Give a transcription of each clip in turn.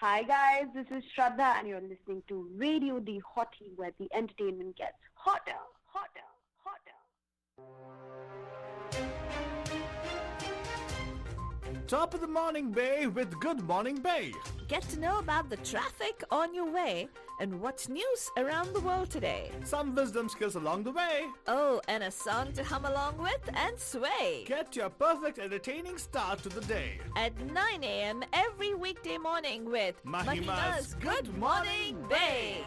Hi guys, this is Shraddha and you're listening to Radio The Hottie where the entertainment gets hotter, hotter, hotter. Top of the morning, Bay, with Good Morning Bay. Get to know about the traffic on your way and what's news around the world today. Some wisdom skills along the way. Oh, and a song to hum along with and sway. Get your perfect entertaining start to the day. At 9 a.m. every weekday morning with Mahima's Good Morning Bay.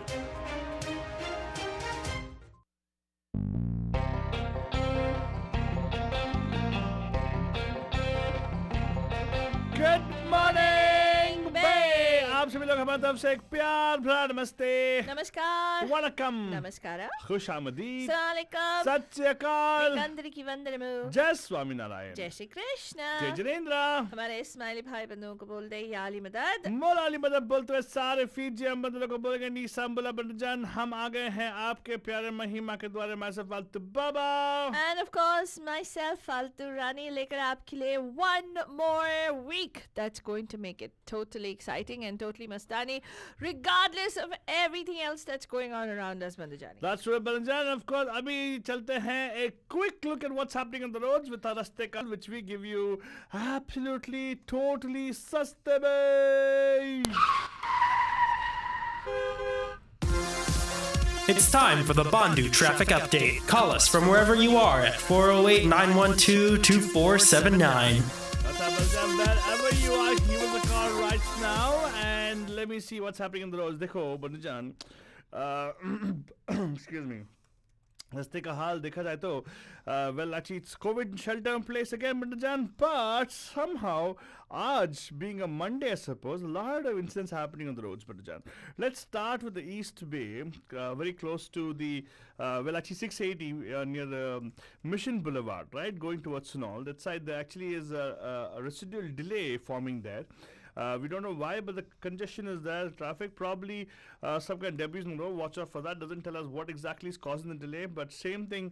Good morning, Bay. आप सभी लोग हमारी तरफ से एक प्यार भरा नमस्ते, Namaskar. वनकम, Namaskara. खुश आमदीद, Assalamualaikum. सत श्री अकाल, Kandariki Vandanamu. जय स्वामी नारायण, जय श्री कृष्ण. जय जिनेन्द्र, हमारे इस्माइली भाई बंधुओं को बोल दे या अली मदद. मौला अली मदद बोलते हुए सारे फीजी हम बंदरों को बोलेंगे नीसा बुला बंदजान, हम आ गए हैं आपके प्यारे महिमा के द्वारे मैसेज फालतू बाबा. And of course, myself, Faltu Rani, lekar aapke liye one more week. That's going to make it totally exciting and totally mastani, regardless of everything else that's going on around us, Bandajani. That's right, Balanjan. Of course, अभी चलते हैं a quick look at what's happening on the roads with our Raste Kal, which we give you absolutely, totally सस्ते में. It's time for the Bandu Traffic Update. Call us from wherever you are at 408 912 2479. That's right, Balanjan. Wherever you are, give us a call right now and let me see what's happening on the roads. देखो, Balanjan. Excuse me. रास्ते का हाल देखा जाए तो well actually it's COVID shelter in place again but somehow आज being a Monday I suppose a lot of incidents happening on the roads. Let's start with the East Bay, very close to the well actually 680 near the Mission Boulevard, right, going towards Sunol. That side there actually is a residual delay forming there. We don't know why, but the congestion is there. Traffic probably some kind of debris in the road. Watch out for that. Doesn't tell us what exactly is causing the delay, but same thing.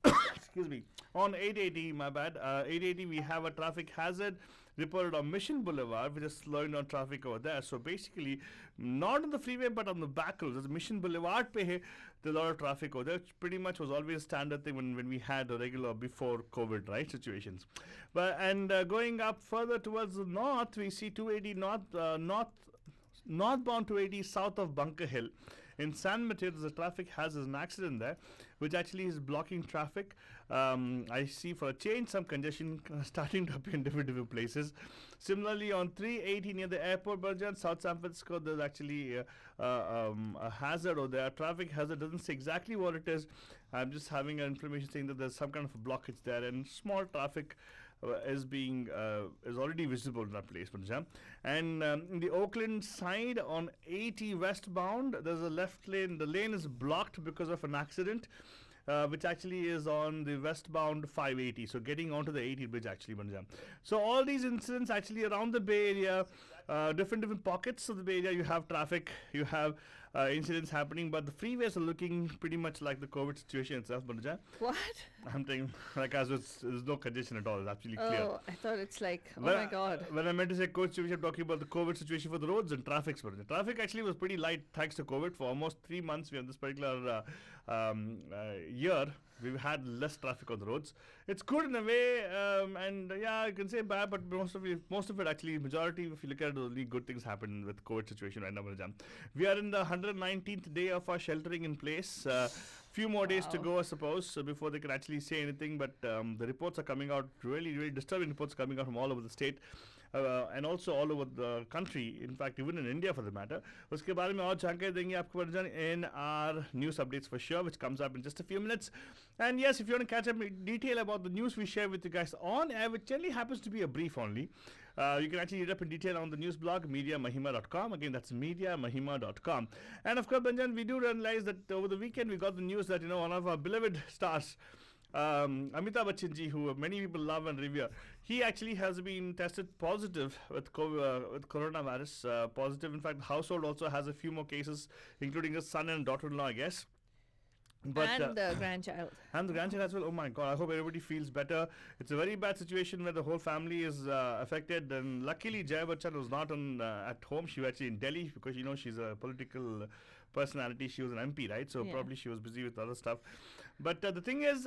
Excuse me. On 880, my bad. 880, we have a traffic hazard reported on Mission Boulevard, which is slowing down traffic over there. So basically, not on the freeway, but on the back roads. There's Mission Boulevard pe hai, there's a lot of traffic over there, which pretty much was always a standard thing when we had a regular before COVID, right, situations. But and going up further towards the north, we see 280 northbound 280 south of Bunker Hill. In San Mateo, there's a traffic hazard, an accident there, which actually is blocking traffic. I see for a change some congestion starting to appear in different places. Similarly, on 380 near the airport, Berjan, South San Francisco, there's actually a hazard or there. Traffic hazard doesn't say exactly what it is. I'm just having an information saying that there's some kind of a blockage there and small traffic is already visible in that place, and in the Oakland side on 80 westbound, there's a left lane. The lane is blocked because of an accident, which actually is on the westbound 580. So getting onto the 80 bridge actually, so all these incidents actually around the Bay Area, different pockets of the Bay Area. You have traffic, you have incidents happening, but the freeways are looking pretty much like the COVID situation itself, Banuja. What? I'm saying, like, as there's no congestion at all. It's absolutely clear. Oh, I thought it's like, oh my God. When I meant to say COVID situation, I'm talking about the COVID situation for the roads and traffic. Traffic actually was pretty light thanks to COVID. For almost 3 months, we have this particular year, we've had less traffic on the roads. It's good in a way, and yeah, I can say bad, but most of it actually, majority, if you look at it, only good things happen with COVID situation right now. We are in the 119th day of our sheltering in place. Few more days to go, I suppose, before they can actually say anything. But the reports are coming out, really, really disturbing reports coming out from all over the state. And also all over the country, in fact even in India for the matter. उसके बारे में और जानकारी देंगे आपको in our news updates for sure, which comes up in just a few minutes. And yes, if you want to catch up in detail about the news we share with you guys on air, which generally happens to be a brief only, you can actually read up in detail on the news blog mediamahima.com. Again, that's mediamahima.com. And of course, Banjan, we do realize that over the weekend we got the news that one of our beloved stars, Amitabh Bachchan ji, who many people love and revere, he actually has been tested positive with coronavirus. Positive, in fact, the household also has a few more cases, including his son and daughter-in-law, I guess. But, and the grandchild. and the grandchild as well. Oh my God! I hope everybody feels better. It's a very bad situation where the whole family is affected. And luckily, Jaya Bachchan was not at home. She was actually in Delhi because she's a political personality. She was an MP, right? So Yeah. probably she was busy with other stuff. But the thing is,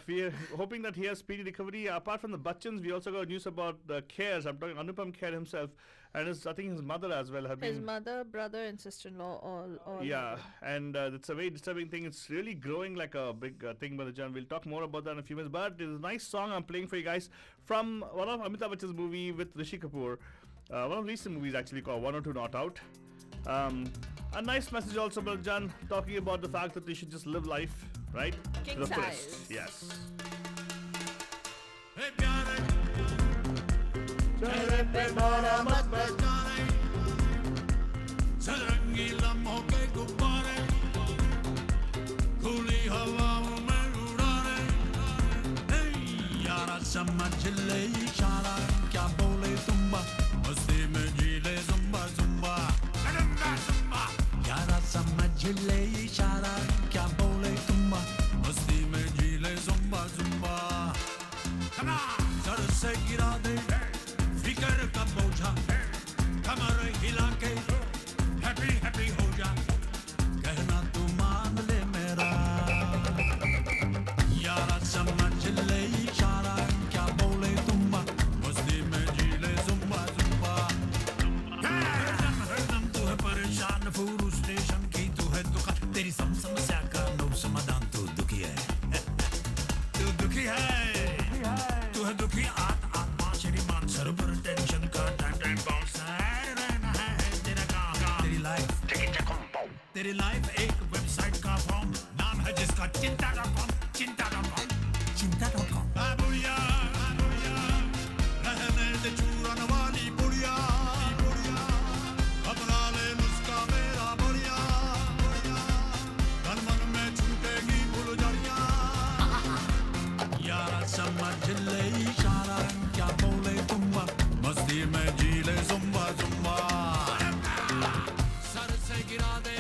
we are hoping that he has speedy recovery. Apart from the Bachchans, we also got news about the Khers. I'm talking Anupam Kher himself, and I think his mother as well have His been. mother, brother, and sister-in-law all. Yeah, and it's a very disturbing thing. It's really growing like a big thing by the John. We'll talk more about that in a few minutes. But there's a nice song I'm playing for you guys from one of Amitabh Bachchan's movie with Rishi Kapoor. One of the recent movies actually called 102 Not Out. A nice message also, Brother John, talking about the fact that we should just live life, right? King To the size. fullest. Yes. सतरंगी लम्हों के गुब्बारे खुली हवाओं में उड़ाने यारा समझ ले इशारा क्या बोले तुम्बा मस्ती में जी ले जुम्बा जुम्बा जुम्बा यारा समझ ले इशारा क्या बोले तुम्बा मस्ती में जी ले जुम्बा जुम्बा सर से गिरा दे फिकर का बोझा कमर हिला के हैप्पी हैप्पी हो जा कहना तू मान ले मेरा यारा समझ ले इशारा क्या बोले तुम्बा मस्ती में जी ले जुम्बा जुम्बा हरदम तू है परेशान फूरू स्टेशन की तू है दुखा तेरी समस्या का नो समाधान तू दुखी है तू दुखी है तू है दुखी आत्मा श्रीमान सर पर टेंशन का टाइम बाउंस तेरी लाइफ एक वेबसाइट का फॉर्म नाम है जिसका चिंता.com चिंता.com बुढ़िया रहने दे चूरन वाली बुढ़िया अपना ले नुस्खा मेरा बढ़िया तन मन में छूटेगी फुलझड़ियां यारा समझ ले इशारा क्या बोले तुम्बा मस्ती में जी ले जुम्बा जुम्बा सर से गिरा दे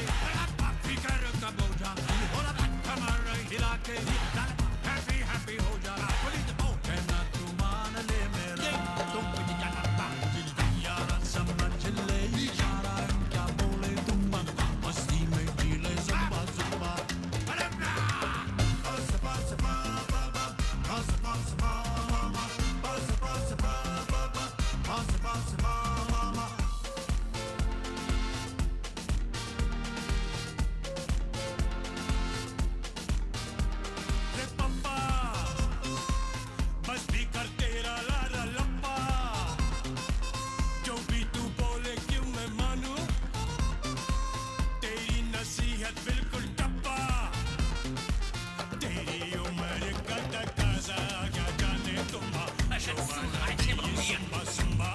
फिकर का बोझा कमर हिला के हैप्पी हैप्पी हो जा कहना तू मान ले मेरा यारा समझ ले इशारा क्या बोले तुम्बा मस्ती में जी ले जुम्बा जुम्बा बस भी कर तेरा लाला लंबा जो भी तू बोले क्यों मैं मानूं तेरी नसीहत बिल्कुल टप्पा तेरी उम्र का तकाजा क्या जाने तुम्हारा सुम्बा सुम्बा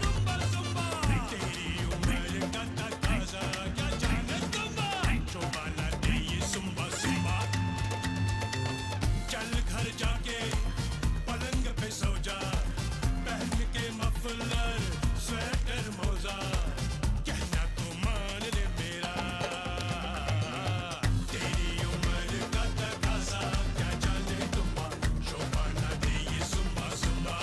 रुम्बा रुम्बा तेरी उम्र का तकाजा क्या जाने तुम्हारा शोभा दे ये सुम्बा सुम्बा चल घर जाके पलंग पे सो जा पहन के मफलर स्वेटर मोजा कहना तो मान ले मेरा तेरी उम्र का तकाजा क्या जाने तुम्हारा शोभा ना दे ये सुम्बा सुम्बा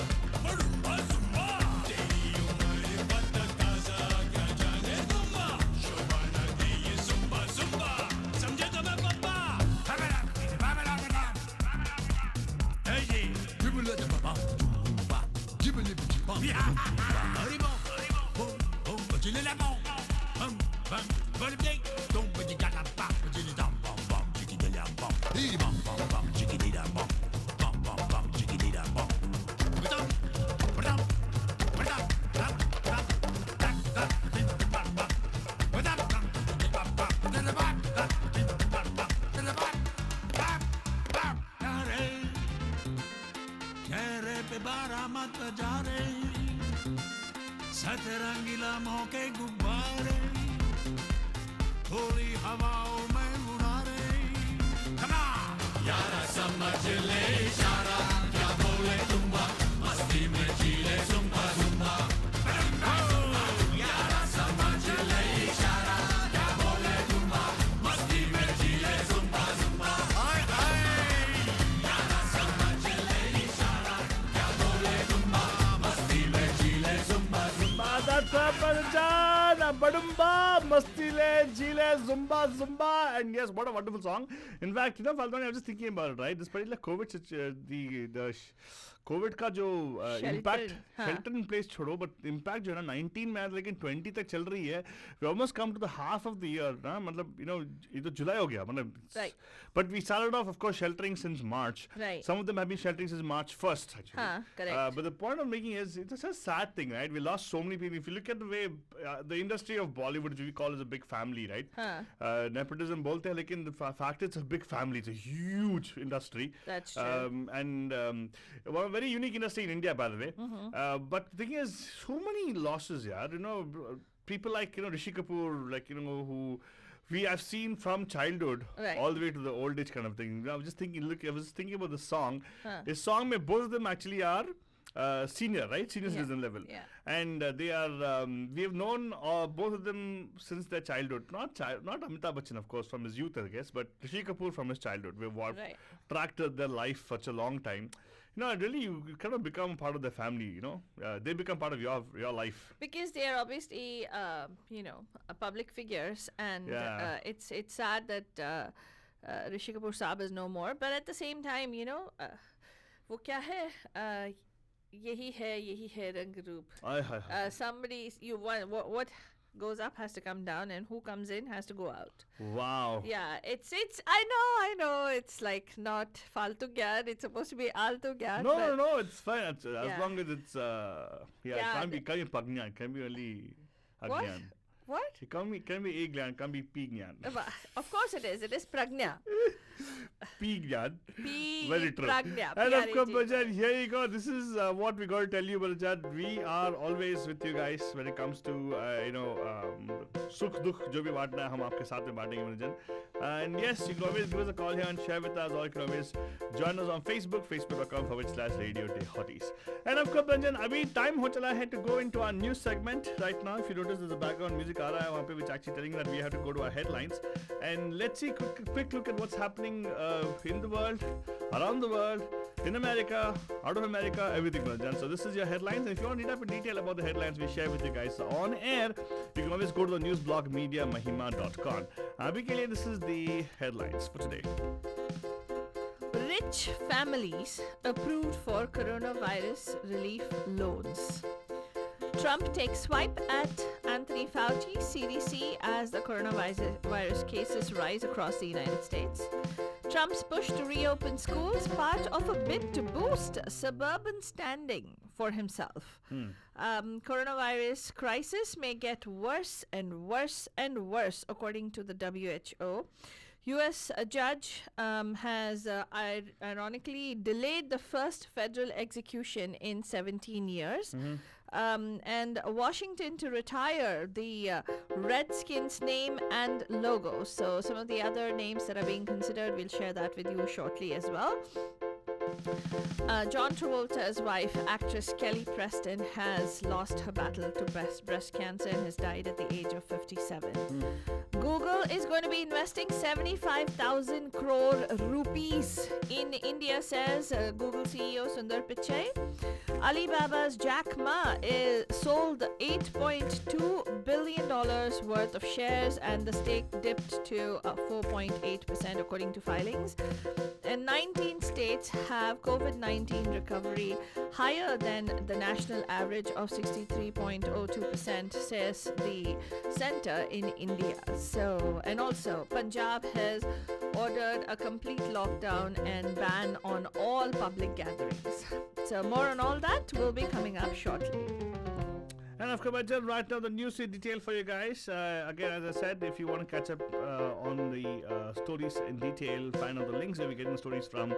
रुम्बा सुम्बा तेरी उम्र का तकाजा क्या जाने तुम्हारा शोभा ना दे ये सुम्बा सुम्बा समझे तो मैं पप्पा चेहरे पे बारामत जा रही सतरंगी लम्हों के गुब्बारे थोड़ी हवाओं में उड़ा रही यारा समझ ले इशारा क्या बोले तुम्बा मस्ती में जी ले जुम्बा जुम्बा यारा समझ ले इशारा क्या बोले तुम्बा मस्ती में जी ले Zumba Chana Badumba, Mastile, Jile, Zumba. And yes, what a wonderful song. In fact, Faltoni, I was just thinking about it, right? This particular COVID, COVID का जो impact shelter in place छोड़ो, but impact जो है ना 19 में लेकिन 20 तक चल रही है. We almost come to the half of the year, ना मतलब ये तो जुलाई हो गया मतलब. Right. But we started off, of course, sheltering since March. Right. Some of them have been sheltering since March 1st, actually. Correct. But the point I'm making is, it's a sad thing, right? We lost so many people. If you look at the way the industry of Bollywood, which we call as a big family, right? Nepotism bolte hai, lekin the fact it's a big family. It's a huge industry. That's true. Well, a very unique industry in India, by the way. But the thing is, so many losses, yeah. People like, Rishi Kapoor, like, who I've seen from childhood all the way to the old age kind of thing. I was just thinking, I was thinking about the song. This song, both of them actually are senior, right? Senior citizen level. Yeah. And they are, we have known both of them since their childhood. Not Amitabh Bachchan, of course, from his youth, I guess, but Rishi Kapoor from his childhood. We've tracked their life for such a long time. Really, you kind of become part of their family, they become part of your life. Because they are obviously, public figures, and it's sad that Rishi Kapoor Saab is no more. But at the same time, वो क्या है? यही है रंग रूप. Somebody, what goes up has to come down, and who comes in has to go out. Wow. Yeah, it's I know it's like not faltu gyan, it's supposed to be altu gyan. No, it's fine. As long as it's it can't be pagyan, it can be only agyan. What? It can be a gyan, can't be p gyan. Of course it is pragnya. P gyan. P very true. Pragnya. And of course, Bajan, here you go. This is what we got to tell you, Bajan. We are always with you guys when it comes to sukh dukh jo bhi baatna hai, hum aapke saath mein baatenge, Bajan. And yes, you can always give us a call here and share with us, or you can always join us on Facebook, facebook.com/Radio Day Hotties. And of course, Bajan, abhi time ho chala hai to go into our news segment right now. If you notice, there's a background music aa raha hai wahan pe, which actually telling that we have to go to our headlines. And let's see quick look at what's happening in the world, around the world, in America, out of America, everything, Bajan. So this is your headlines. And if you want to read up in detail about the headlines we share with you guys on air, you can always go to the news blog mediamahima.com. Abhi ke liye, this is the headlines for today. Rich families approved for coronavirus relief loans. Trump takes swipe at Anthony Fauci, CDC, as the coronavirus cases rise across the United States. Trump's push to reopen schools, part of a bid to boost suburban standing for himself. Coronavirus crisis may get worse and worse and worse, according to the WHO. U.S. judge has ironically delayed the first federal execution in 17 years. And Washington to retire the Redskins name and logo. So some of the other names that are being considered, we'll share that with you shortly as well. John Travolta's wife, actress Kelly Preston, has lost her battle to breast cancer and has died at the age of 57. Google is going to be investing 75,000 crore rupees in India, says Google CEO Sundar Pichai. Alibaba's Jack Ma sold $8.2 billion worth of shares, and the stake dipped to 4.8% according to filings. And 19 states have COVID-19 recovery higher than the national average of 63.02%, says the center in India. So, and also Punjab has ordered a complete lockdown and ban on all public gatherings. So more on all that will be coming up shortly. And of course, right now the news in detail for you guys. Again, as I said, if you want to catch up on the stories in detail, find out the links where we're getting the stories from.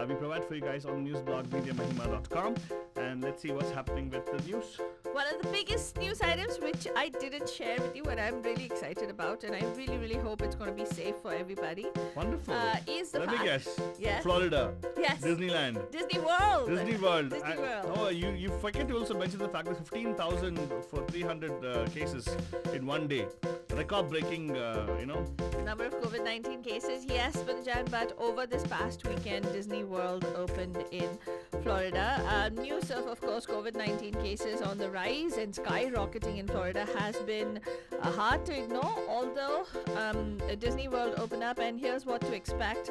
We provide for you guys on newsblog mediamahima.com. And let's see what's happening with the news. One of the biggest news items which I didn't share with you and I'm really excited about, and I really, really hope it's going to be safe for everybody. Wonderful. Is the Let me guess. Yes. Florida. Yes. Disneyland. Disney World. Disney World. Disney World. Oh, you forget to also mention the fact that 15,000 for 300 cases in one day. Record-breaking, Number of COVID-19 cases, yes, but over this past weekend, Disney World opened in Florida. News of course, COVID-19 cases on the rise and skyrocketing in Florida has been hard to ignore, although Disney World opened up, and here's what to expect.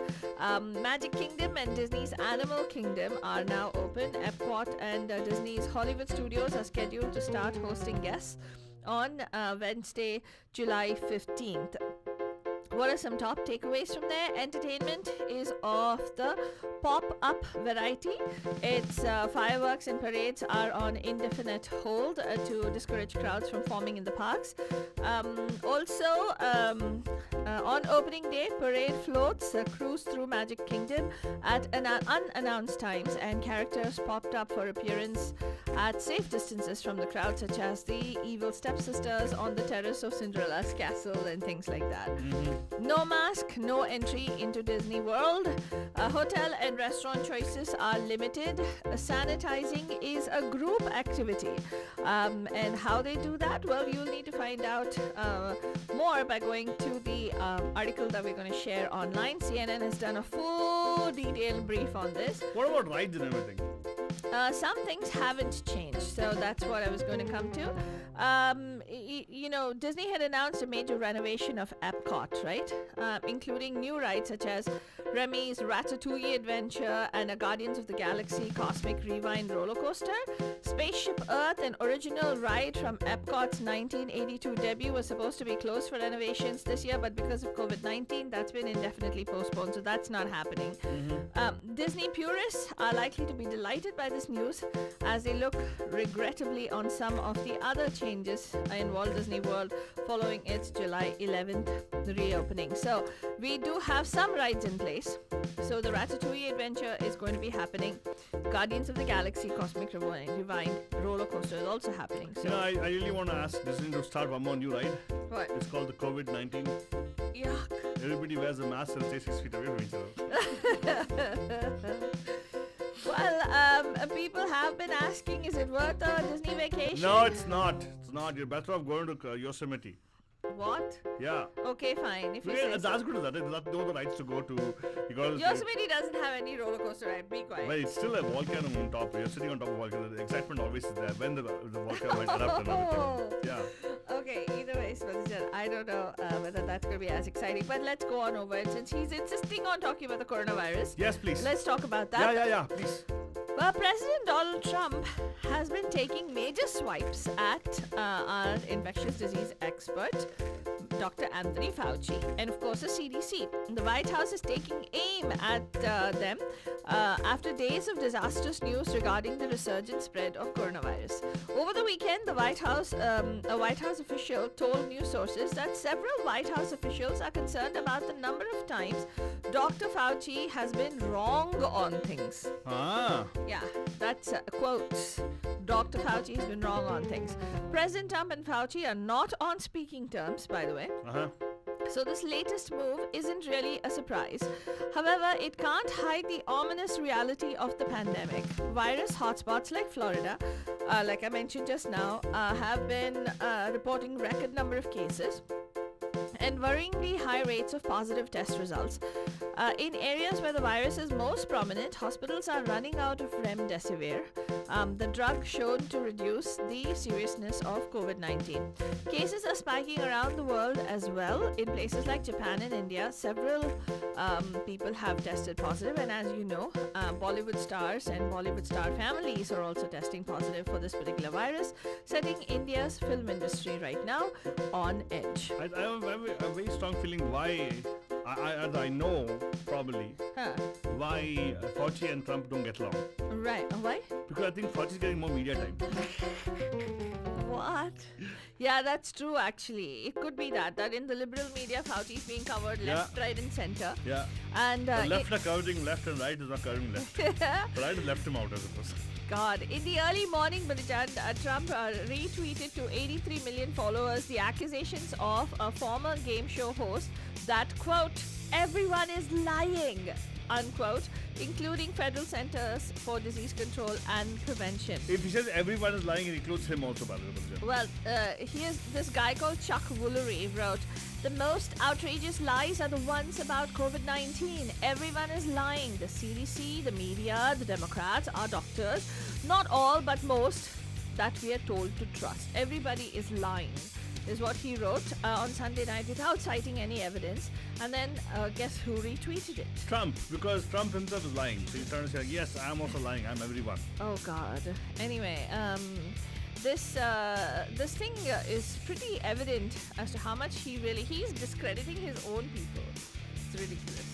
Magic Kingdom and Disney's Animal Kingdom are now open. Epcot and Disney's Hollywood Studios are scheduled to start hosting guests on Wednesday, July 15th. What are some top takeaways from there? Entertainment is of the pop-up variety. Its fireworks and parades are on indefinite hold to discourage crowds from forming in the parks. Also, on opening day, parade floats cruise through Magic Kingdom at unannounced times, and characters popped up for appearance at safe distances from the crowd, such as the evil stepsisters on the terrace of Cinderella's castle and things like that. No mask, no entry into Disney World. Hotel and restaurant choices are limited. Sanitizing is a group activity. And how they do that? Well, you'll need to find out more by going to the article that we're going to share online. CNN has done a full detailed brief on this. What about rides and everything? Some things haven't changed, so that's what I was going to come to. Disney had announced a major renovation of Epcot, right? Including new rides such as Remy's Ratatouille Adventure and a Guardians of the Galaxy Cosmic Rewind roller coaster. Spaceship Earth, an original ride from Epcot's 1982 debut, was supposed to be closed for renovations this year, but because of COVID-19, that's been indefinitely postponed, so that's not happening. Disney purists are likely to be delighted by this news as they look regrettably on some of the other changes in Walt Disney World following its July 11th reopening. So we do have some rides in place. So the Ratatouille Adventure is going to be happening. Guardians of the Galaxy Cosmic Rewind roller coaster is also happening. So I really want to ask Disney to start one more new ride. what? It's called the COVID-19. Yuck. Everybody wears a mask and stays 6 feet away from each other. Well, people have been asking, is it worth a Disney vacation? No, it's not. It's not. You're better off going to Yosemite. What? Yeah. Okay, fine. If you Yeah, say it's so. as good as that. There's not no other rides to go to. You got to Yosemite doesn't have any roller coaster ride. Be quiet. Well, it's still a volcano on top. You're sitting on top of a volcano. The excitement always is there when the volcano might erupt and everything. Yeah. Okay, either way, Spencer, I don't know whether that's going to be as exciting, but let's go on over it since he's insisting on talking about the coronavirus. Yes, please. Let's talk about that. Yeah, please. Well, President Donald Trump has been taking major swipes at our infectious disease expert, Dr. Anthony Fauci, and of course the CDC. The White House is taking aim at them after days of disastrous news regarding the resurgent spread of coronavirus. Over the weekend, a White House official told news sources that several White House officials are concerned about the number of times Dr. Fauci has been wrong on things. Ah. Yeah, that's quotes. Dr. Fauci has been wrong on things. President Trump and Fauci are not on speaking terms, by the way. Uh-huh. So this latest move isn't really a surprise. However, it can't hide the ominous reality of the pandemic. Virus hotspots like Florida, like I mentioned just now, have been reporting record number of cases and worryingly high rates of positive test results. In areas where the virus is most prominent, hospitals are running out of remdesivir, the drug shown to reduce the seriousness of COVID-19. Cases are spiking around the world as well. In places like Japan and India, several people have tested positive, and as you know, Bollywood stars and Bollywood star families are also testing positive for this particular virus, setting India's film industry right now on edge. I have a very strong feeling why, I know probably, why Fauci and Trump don't get along. Right. Why? Because I think Fauci's getting more media time. What? Yeah, that's true actually. It could be that in the liberal media, Fauci's being covered left, right and center. Yeah. And The left are covering left and right is not covering left. The right has left him out, I suppose. God, in the early morning, Trump retweeted to 83 million followers the accusations of a former game show host that, quote, everyone is lying, unquote, including Federal Centers for Disease Control and Prevention. If he says everyone is lying, it includes him also, by the way. Well, here's this guy called Chuck Woolery wrote, the most outrageous lies are the ones about COVID-19. Everyone is lying. The CDC, the media, the Democrats, our doctors. Not all, but most that we are told to trust. Everybody is lying, is what he wrote on Sunday night without citing any evidence. And then guess who retweeted it? Trump, because Trump himself is lying. So he's trying to say, yes, I'm also lying. I'm everyone. Oh God. Anyway, this thing is pretty evident as to how much he's discrediting his own people. It's ridiculous.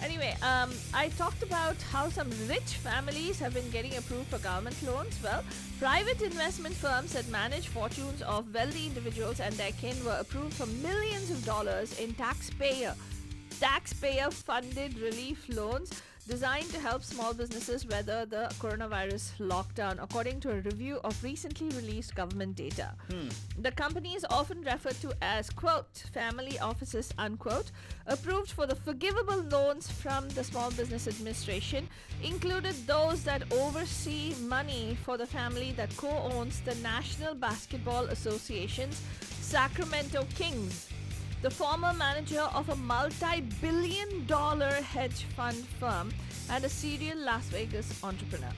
Anyway, I talked about how some rich families have been getting approved for government loans. Well, private investment firms that manage fortunes of wealthy individuals and their kin were approved for millions of dollars in taxpayer-funded relief loans designed to help small businesses weather the coronavirus lockdown, according to a review of recently released government data. The companies, often referred to as, quote, family offices, unquote, approved for the forgivable loans from the Small Business Administration, included those that oversee money for the family that co-owns the National Basketball Association's Sacramento Kings, the former manager of a multi-billion-dollar hedge fund firm and a serial Las Vegas entrepreneur.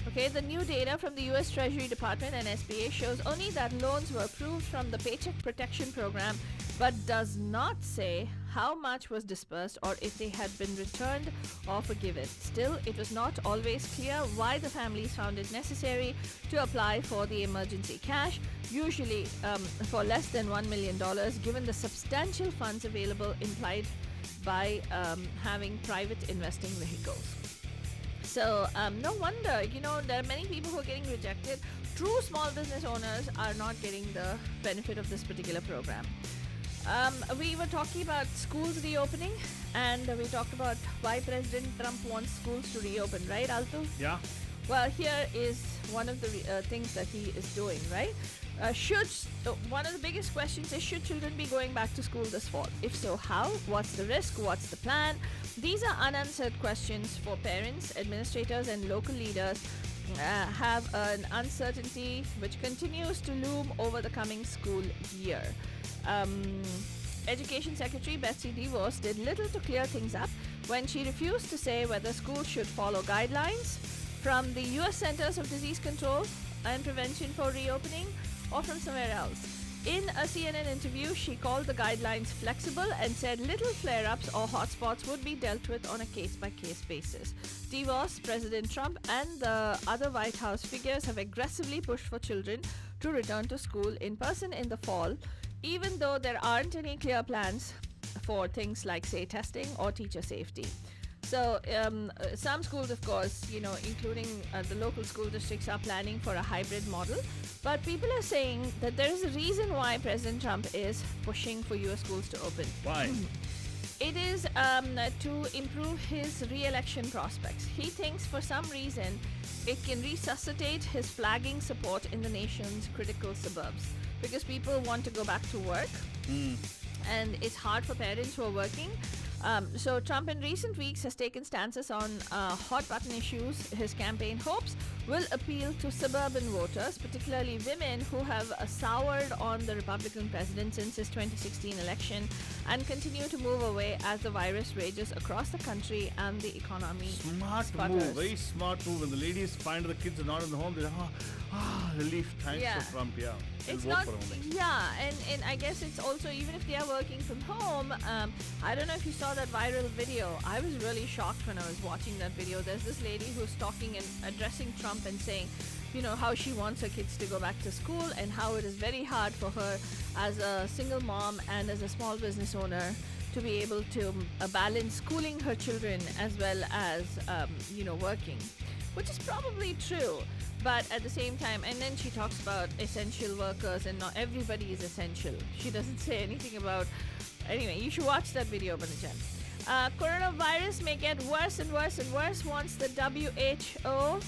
Okay, the new data from the US Treasury Department and SBA shows only that loans were approved from the Paycheck Protection Program, but does not say how much was dispersed or if they had been returned or forgiven. Still, it was not always clear why the families found it necessary to apply for the emergency cash, usually for less than $1 million, given the substantial funds available implied by having private investing vehicles. So no wonder, there are many people who are getting rejected. True small business owners are not getting the benefit of this particular program. We were talking about schools reopening, and we talked about why President Trump wants schools to reopen, right, Altu? Yeah. Well, here is one of the things that he is doing, right? One of the biggest questions is, should children be going back to school this fall? If so, how? What's the risk? What's the plan? These are unanswered questions for parents, administrators, and local leaders have an uncertainty which continues to loom over the coming school year. Education Secretary Betsy DeVos did little to clear things up when she refused to say whether schools should follow guidelines from the U.S. Centers of Disease Control and Prevention for reopening or from somewhere else. In a CNN interview, she called the guidelines flexible and said little flare-ups or hotspots would be dealt with on a case-by-case basis. DeVos, President Trump, and the other White House figures have aggressively pushed for children to return to school in person in the fall, even though there aren't any clear plans for things like, say, testing or teacher safety. So some schools, of course, including the local school districts, are planning for a hybrid model. But people are saying that there is a reason why President Trump is pushing for U.S. schools to open. Why? It is to improve his re-election prospects. He thinks for some reason it can resuscitate his flagging support in the nation's critical suburbs, because people want to go back to work, and it's hard for parents who are working. So Trump in recent weeks has taken stances on hot button issues. His campaign hopes will appeal to suburban voters, particularly women who have soured on the Republican president since his 2016 election and continue to move away as the virus rages across the country and the economy Smart sputters. move, very smart move. When the ladies find the kids are not in the home, they're relief. Thanks Yeah. for Trump, yeah. They'll It's vote not, for him. yeah, and I guess it's also, even if they are working from home, I don't know if you saw that viral video. I was really shocked when I was watching that video. There's this lady who's talking and addressing Trump and saying, how she wants her kids to go back to school and how it is very hard for her as a single mom and as a small business owner to be able to balance schooling her children as well as, working, which is probably true. But at the same time, and then she talks about essential workers, and not everybody is essential. She doesn't say anything about... Anyway, you should watch that video, Banajan. Coronavirus may get worse and worse and worse, wants the WHO.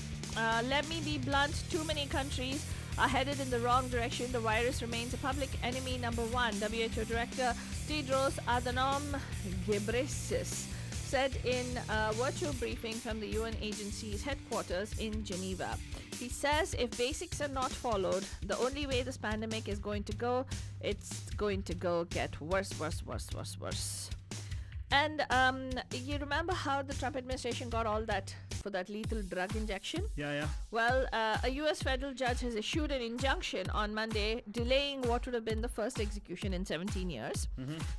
Let me be blunt, too many countries are headed in the wrong direction. The virus remains a public enemy number one. WHO Director Tedros Adhanom Ghebreyesus said in a virtual briefing from the UN agency's headquarters in Geneva. He says if basics are not followed, the only way this pandemic is going to go, it's going to get worse. And you remember how the Trump administration got all that for that lethal drug injection? Yeah. Well, a U.S. federal judge has issued an injunction on Monday, delaying what would have been the first execution in 17 years,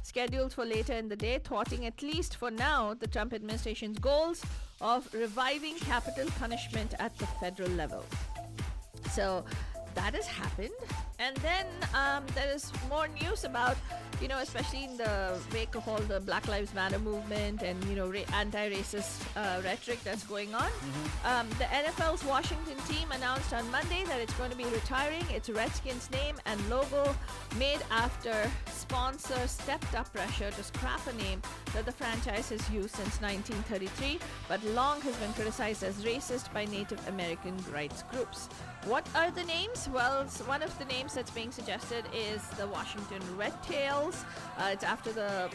scheduled for later in the day, thwarting at least for now the Trump administration's goals of reviving capital punishment at the federal level. So that has happened. And then there is more news about, especially in the wake of all the Black Lives Matter movement and, anti-racist rhetoric that's going on. The NFL's Washington team announced on Monday that it's going to be retiring its Redskins name and logo made after sponsors stepped up pressure to scrap a name that the franchise has used since 1933, but long has been criticized as racist by Native American rights groups. What are the names? Well, one of the names that's being suggested is the Washington Red Tails. It's after the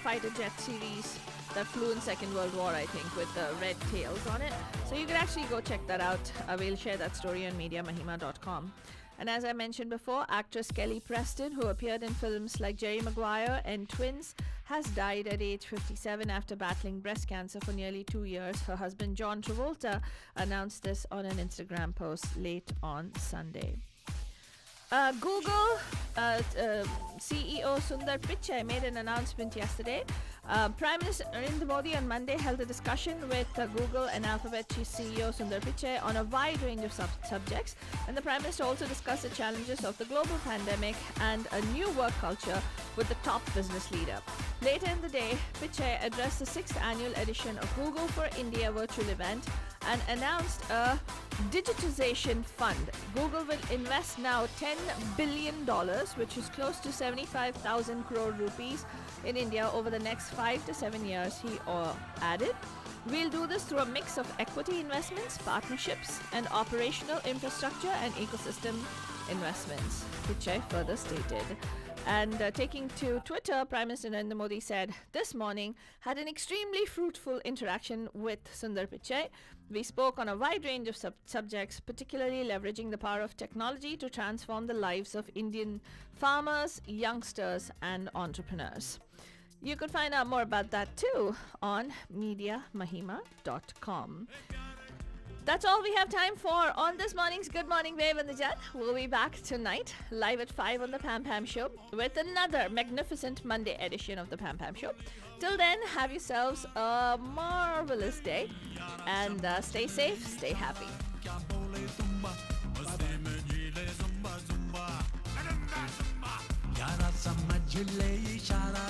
fighter jet series that flew in Second World War, I think, with the red tails on it. So you can actually go check that out. We'll share that story on MediaMahima.com. And as I mentioned before, actress Kelly Preston, who appeared in films like Jerry Maguire and Twins, has died at age 57 after battling breast cancer for nearly 2 years. Her husband John Travolta announced this on an Instagram post late on Sunday. Google CEO Sundar Pichai made an announcement yesterday. Prime Minister Narendra Modi on Monday held a discussion with Google and Alphabet Chief CEO Sundar Pichai on a wide range of subjects, and the Prime Minister also discussed the challenges of the global pandemic and a new work culture with the top business leader. Later in the day, Pichai addressed the 6th annual edition of Google for India virtual event and announced a digitization fund. Google will invest now $10 billion, which is close to 75,000 crore rupees in India over the next 5 to 7 years, he added. We'll do this through a mix of equity investments, partnerships, and operational infrastructure and ecosystem investments, Pichai further stated. And taking to Twitter, Prime Minister Narendra Modi said this morning had an extremely fruitful interaction with Sundar Pichai. We spoke on a wide range of subjects, particularly leveraging the power of technology to transform the lives of Indian farmers, youngsters, and entrepreneurs. You could find out more about that too on MediaMahima.com. That's all we have time for on this morning's Good Morning Wave and the Jet. We'll be back tonight, live at 5 on the Pam Pam Show, with another magnificent Monday edition of the Pam Pam Show. Till then, have yourselves a marvelous day, and stay safe, stay happy. समझ ले इशारा